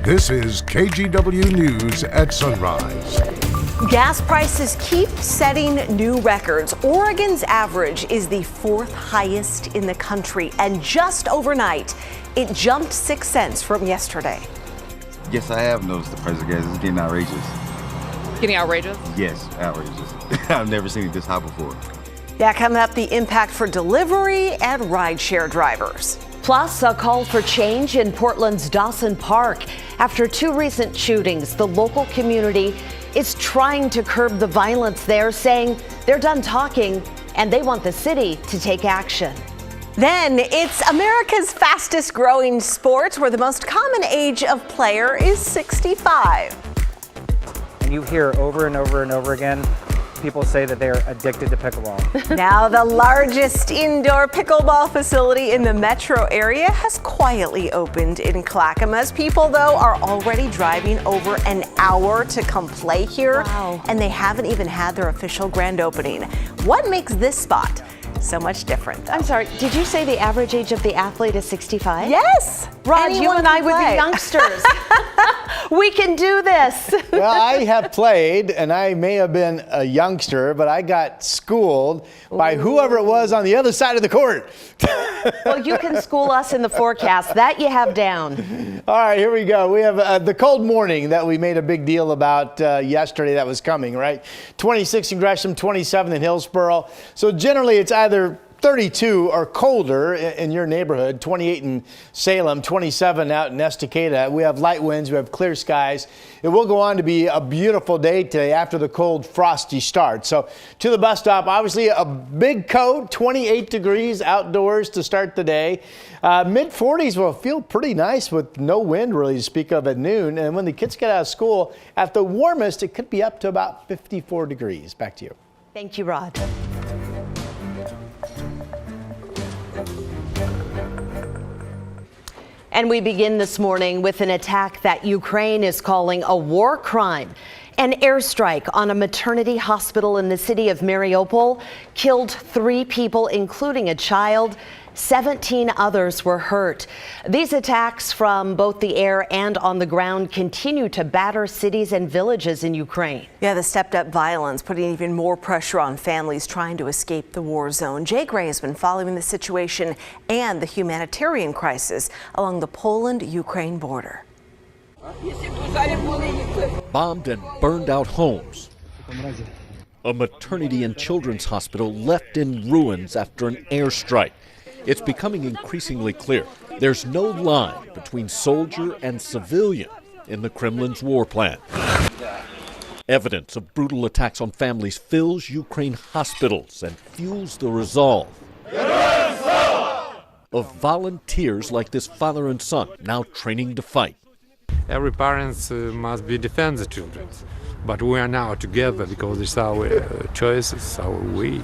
This is KGW News at Sunrise. Gas prices keep setting new records. Oregon's average is the fourth highest in the country, and just overnight, it jumped 6 cents from yesterday. Yes, I have noticed the price of gas is getting outrageous. Getting outrageous? Yes, outrageous. I've never seen it this high before. Yeah, coming up, the impact for delivery and rideshare drivers. Plus, a call for change in Portland's Dawson Park. After two recent shootings, the local community is trying to curb the violence there, saying they're done talking and they want the city to take action. Then it's America's fastest growing sport, where the most common age of player is 65. And you hear over and over and over again, people say that they're addicted to pickleball. Now, the largest indoor pickleball facility in the metro area has quietly opened in Clackamas. People, though, are already driving over an hour to come play here. Wow. And they haven't even had their official grand opening. What makes this spot so much different, though? I'm sorry, did you say the average age of the athlete is 65? Yes. Rod, you Anyone and I can would play. be youngsters. We can do this. Well, I have played, and I may have been a youngster, but I got schooled by whoever it was on the other side of the court. Well, you can school us in the forecast. That you have down. All right, here we go. We have the cold morning that we made a big deal about yesterday that was coming, right? 26 in Gresham, 27 in Hillsborough. So generally, it's either 32 or colder in your neighborhood, 28 in Salem, 27 out in Estacada. We have light winds, we have clear skies. It will go on to be a beautiful day today after the cold, frosty start. So to the bus stop, obviously a big coat, 28 degrees outdoors to start the day. Mid-40s will feel pretty nice with no wind really to speak of at noon. And when the kids get out of school, at the warmest, it could be up to about 54 degrees. Back to you. Thank you, Rod. And we begin this morning with an attack that Ukraine is calling a war crime. An airstrike on a maternity hospital in the city of Mariupol killed 3 people, including a child. 17 others were hurt. These attacks from both the air and on the ground continue to batter cities and villages in Ukraine. Yeah, the stepped-up violence putting even more pressure on families trying to escape the war zone. Jay Gray has been following the situation and the humanitarian crisis along the Poland-Ukraine border. Bombed and burned out homes. A maternity and children's hospital left in ruins after an airstrike. It's becoming increasingly clear there's no line between soldier and civilian in the Kremlin's war plan. Evidence of brutal attacks on families fills Ukraine hospitals and fuels the resolve of volunteers like this father and son now training to fight. Every parent must be defend the children, but we are now together because it's our choice, it's our way.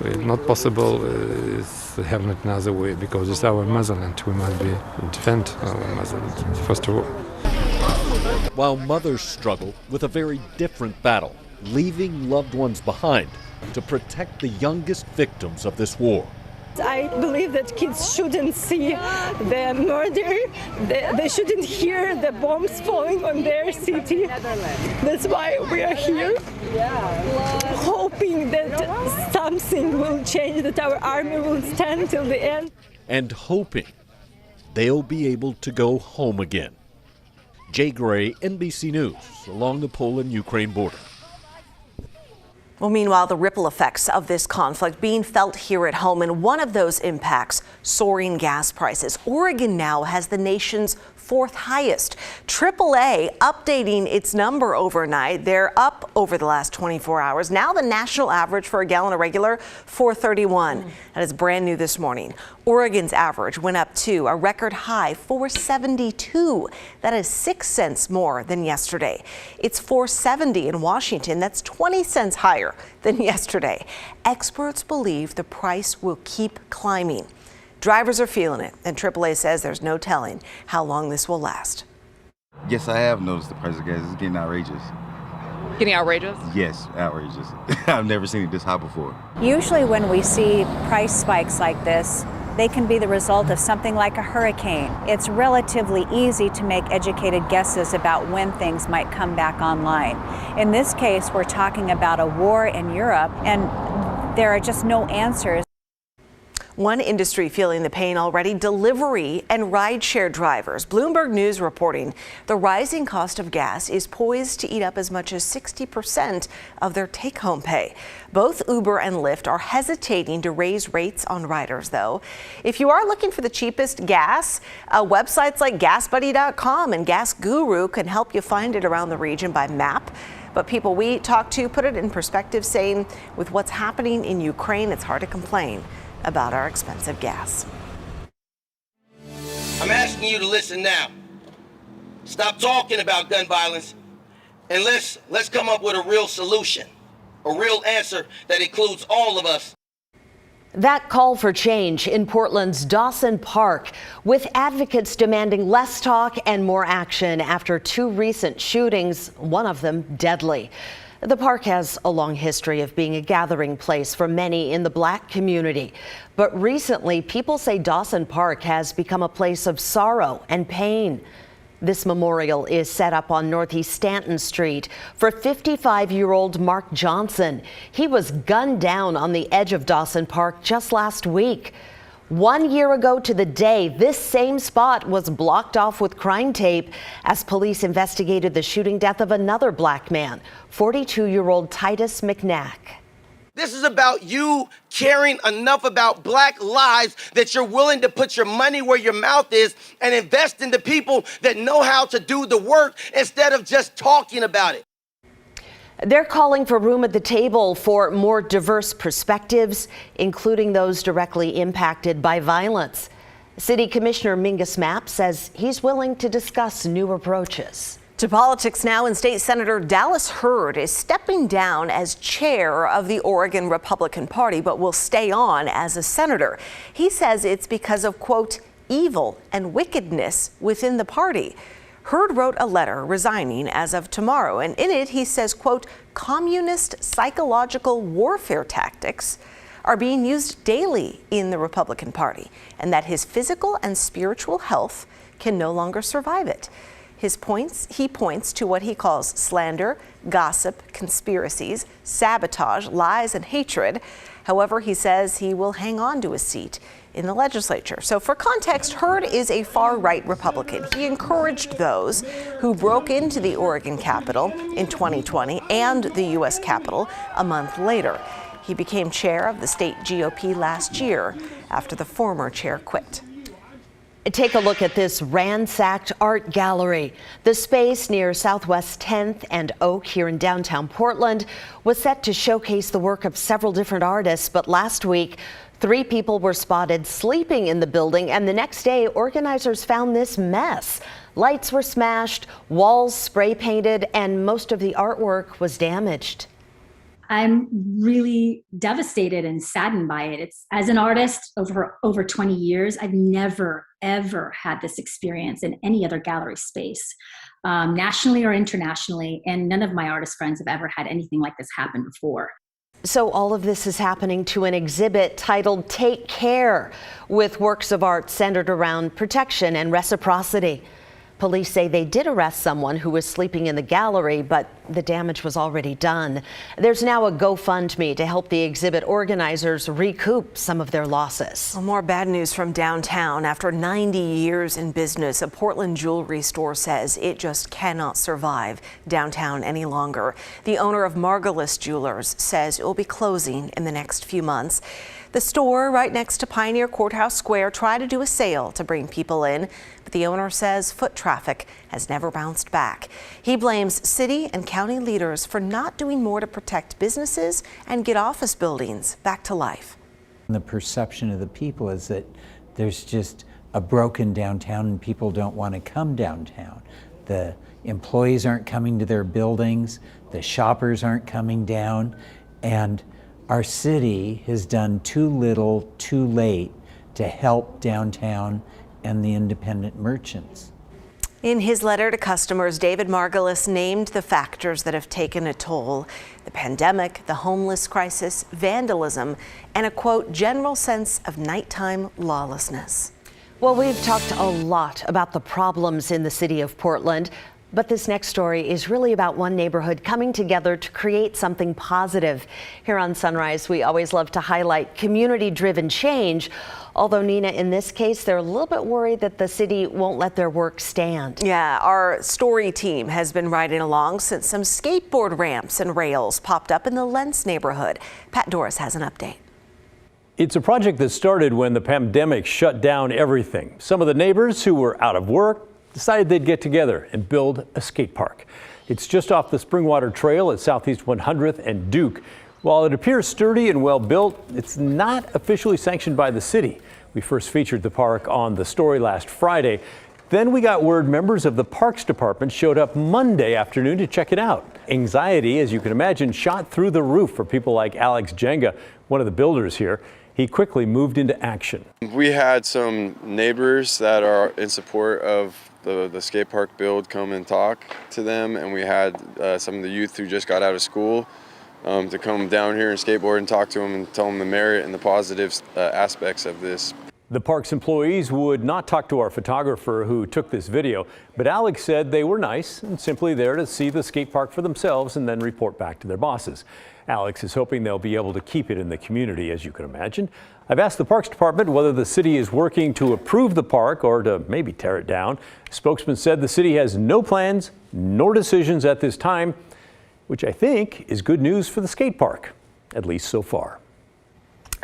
It's not possible to have another way because it's our motherland. We must be defend our motherland first of all. While mothers struggle with a very different battle, leaving loved ones behind to protect the youngest victims of this war. I believe that kids shouldn't see the murder, they shouldn't hear the bombs falling on their city. That's why we are here, hoping that something will change, that our army will stand till the end. And hoping they'll be able to go home again. Jay Gray, NBC News, along the Poland-Ukraine border. Well, meanwhile, the ripple effects of this conflict being felt here at home, and one of those impacts, soaring gas prices. Oregon now has the nation's 4th highest. AAA updating its number overnight. They're up over the last 24 hours. Now the national average for a gallon of regular, $4.31. That is brand new this morning. Oregon's average went up to a record high, $4.72. That is 6 cents more than yesterday. It's $4.70 in Washington. That's 20 cents higher than yesterday. Experts believe the price will keep climbing. Drivers are feeling it, and AAA says there's no telling how long this will last. Yes, I have noticed the price of gas is getting outrageous. Getting outrageous? Yes, outrageous. I've never seen it this high before. Usually when we see price spikes like this, They can be the result of something like a hurricane. It's relatively easy to make educated guesses about when things might come back online. In this case, we're talking about a war in Europe, and there are just no answers. One industry feeling the pain already, delivery and rideshare drivers. Bloomberg News reporting the rising cost of gas is poised to eat up as much as 60% of their take-home pay. Both Uber and Lyft are hesitating to raise rates on riders, though. If you are looking for the cheapest gas, websites like GasBuddy.com and Gas Guru can help you find it around the region by map. But people we talked to put it in perspective, saying with what's happening in Ukraine, it's hard to complain about our expensive gas. I'm asking you to listen now. Stop talking about gun violence and let's come up with a real solution, a real answer that includes all of us. That call for change in Portland's Dawson Park, with advocates demanding less talk and more action after 2 recent shootings, one of them deadly. The park has a long history of being a gathering place for many in the Black community. But recently, people say Dawson Park has become a place of sorrow and pain. This memorial is set up on Northeast Stanton Street for 55-year-old Mark Johnson. He was gunned down on the edge of Dawson Park just last week. 1 year ago to the day, this same spot was blocked off with crime tape as police investigated the shooting death of another Black man, 42-year-old Titus McNack. This is about you caring enough about Black lives that you're willing to put your money where your mouth is and invest in the people that know how to do the work instead of just talking about it. They're calling for room at the table for more diverse perspectives, including those directly impacted by violence. City Commissioner Mingus Mapp says he's willing to discuss new approaches. To politics now, and State Senator Dallas Hurd is stepping down as chair of the Oregon Republican Party, but will stay on as a senator. He says it's because of, quote, evil and wickedness within the party. Hurd wrote a letter resigning as of tomorrow, and in it he says, quote, communist psychological warfare tactics are being used daily in the Republican Party, and that his physical and spiritual health can no longer survive it. He points to what he calls slander, gossip, conspiracies, sabotage, lies, and hatred. However, he says he will hang on to his seat in the legislature. So for context, Hurd is a far-right Republican. He encouraged those who broke into the Oregon Capitol in 2020 and the U.S. Capitol a month later. He became chair of the state GOP last year after the former chair quit. Take a look at this ransacked art gallery. The space near Southwest 10th and Oak here in downtown Portland was set to showcase the work of several different artists, but last week, 3 people were spotted sleeping in the building, and the next day, organizers found this mess. Lights were smashed, walls spray painted, and most of the artwork was damaged. I'm really devastated and saddened by it. It's, as an artist over 20 years, I've never, ever had this experience in any other gallery space, nationally or internationally, and none of my artist friends have ever had anything like this happen before. So all of this is happening to an exhibit titled Take Care, with works of art centered around protection and reciprocity. Police say they did arrest someone who was sleeping in the gallery, but the damage was already done. There's now a GoFundMe to help the exhibit organizers recoup some of their losses. Well, more bad news from downtown. After 90 years in business, a Portland jewelry store says it just cannot survive downtown any longer. The owner of Margulis Jewelers says it will be closing in the next few months. The store right next to Pioneer Courthouse Square tried to do a sale to bring people in, but the owner says foot traffic has never bounced back. He blames city and county leaders for not doing more to protect businesses and get office buildings back to life. The perception of the people is that there's just a broken downtown and people don't want to come downtown. The employees aren't coming to their buildings, the shoppers aren't coming down, and our city has done too little, too late to help downtown and the independent merchants. In his letter to customers, David Margolis named the factors that have taken a toll: the pandemic, the homeless crisis, vandalism, and a, quote, general sense of nighttime lawlessness. Well, we've talked a lot about the problems in the city of Portland, but this next story is really about one neighborhood coming together to create something positive. Here on Sunrise, we always love to highlight community-driven change. Although, Nina, in this case, they're a little bit worried that the city won't let their work stand. Yeah, our story team has been riding along since some skateboard ramps and rails popped up in the Lentz neighborhood. Pat Doris has an update. It's a project that started when the pandemic shut down everything. Some of the neighbors who were out of work decided they'd get together and build a skate park. It's just off the Springwater Trail at Southeast 100th and Duke. While it appears sturdy and well built, it's not officially sanctioned by the city. We first featured the park on The Story last Friday. Then we got word members of the Parks Department showed up Monday afternoon to check it out. Anxiety, as you can imagine, shot through the roof for people like Alex Jenga, one of the builders here. He quickly moved into action. We had some neighbors that are in support of the skate park build come and talk to them, and we had some of the youth who just got out of school to come down here and skateboard and talk to them and tell them the merit and the positive aspects of this. The park's employees would not talk to our photographer who took this video, but Alex said they were nice and simply there to see the skate park for themselves and then report back to their bosses. Alex is hoping they'll be able to keep it in the community, as you can imagine. I've asked the Parks Department whether the city is working to approve the park or to maybe tear it down. A spokesman said the city has no plans nor decisions at this time, which I think is good news for the skate park, at least so far.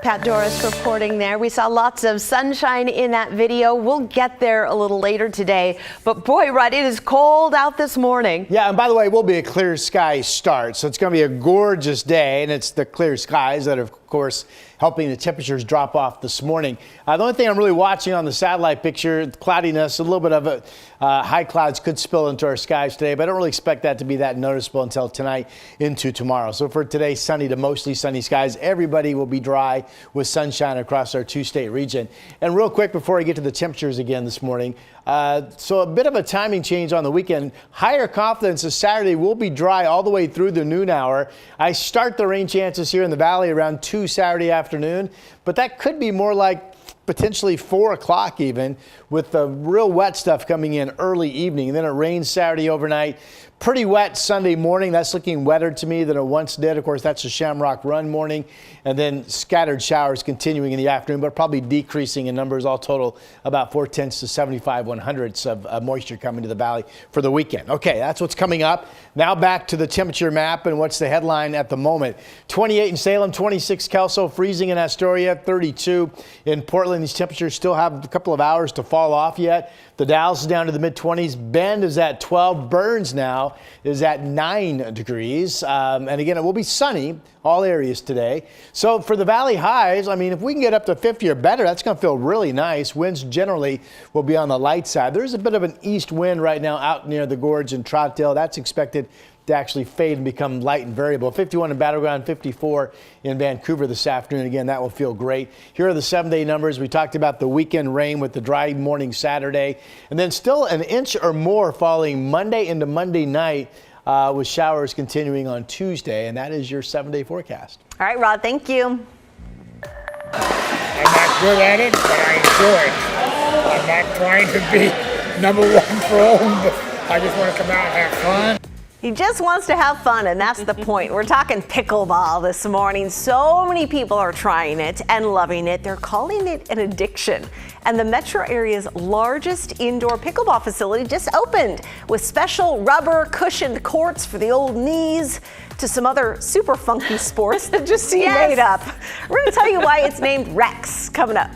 Pat Doris reporting there. We saw lots of sunshine in that video. We'll get there a little later today. But boy, Rod, it is cold out this morning. Yeah, and by the way, it will be a clear sky start. So it's going to be a gorgeous day, and it's the clear skies that, of course, helping the temperatures drop off this morning. The only thing I'm really watching on the satellite picture, cloudiness, a little bit of it, high clouds could spill into our skies today, but I don't really expect that to be that noticeable until tonight into tomorrow. So for today, sunny to mostly sunny skies. Everybody will be dry with sunshine across our two-state region. And real quick before I get to the temperatures again this morning, so a bit of a timing change on the weekend. Higher confidence this Saturday will be dry all the way through the noon hour. I start the rain chances here in the valley around 2 Saturday afternoon, but that could be more like potentially 4 o'clock even, with the real wet stuff coming in early evening. And then it rains Saturday overnight. Pretty wet Sunday morning. That's looking wetter to me than it once did. Of course, that's a Shamrock Run morning. And then scattered showers continuing in the afternoon, but probably decreasing in numbers. All total about 4/10 to 75/100ths of moisture coming to the valley for the weekend. Okay, that's what's coming up. Now back to the temperature map and what's the headline at the moment. 28 in Salem, 26 Kelso, freezing in Astoria, 32 in Portland. These temperatures still have a couple of hours to fall off yet. The Dalles is down to the mid-20s. Bend is at 12. Burns now is at 9 degrees. And again, it will be sunny, all areas today. So for the valley highs, I mean, if we can get up to 50 or better, that's going to feel really nice. Winds generally will be on the light side. There's a bit of an east wind right now out near the gorge in Troutdale. That's expected to actually fade and become light and variable. 51 in Battleground, 54 in Vancouver this afternoon. Again, that will feel great. Here are the 7-day numbers. We talked about the weekend rain with the dry morning Saturday, and then still an inch or more falling Monday into Monday night with showers continuing on Tuesday, and that is your 7-day forecast. All right, Rod, thank you. I'm not good at it, but I enjoy it. I'm not trying to be number one for all, but I just want to come out and have fun. He just wants to have fun, and that's the point. We're talking pickleball this morning. So many people are trying it and loving it. They're calling it an addiction. And the metro area's largest indoor pickleball facility just opened with special rubber cushioned courts for the old knees to some other super funky sports that just seem made up. We're going to tell you why it's named Rex coming up.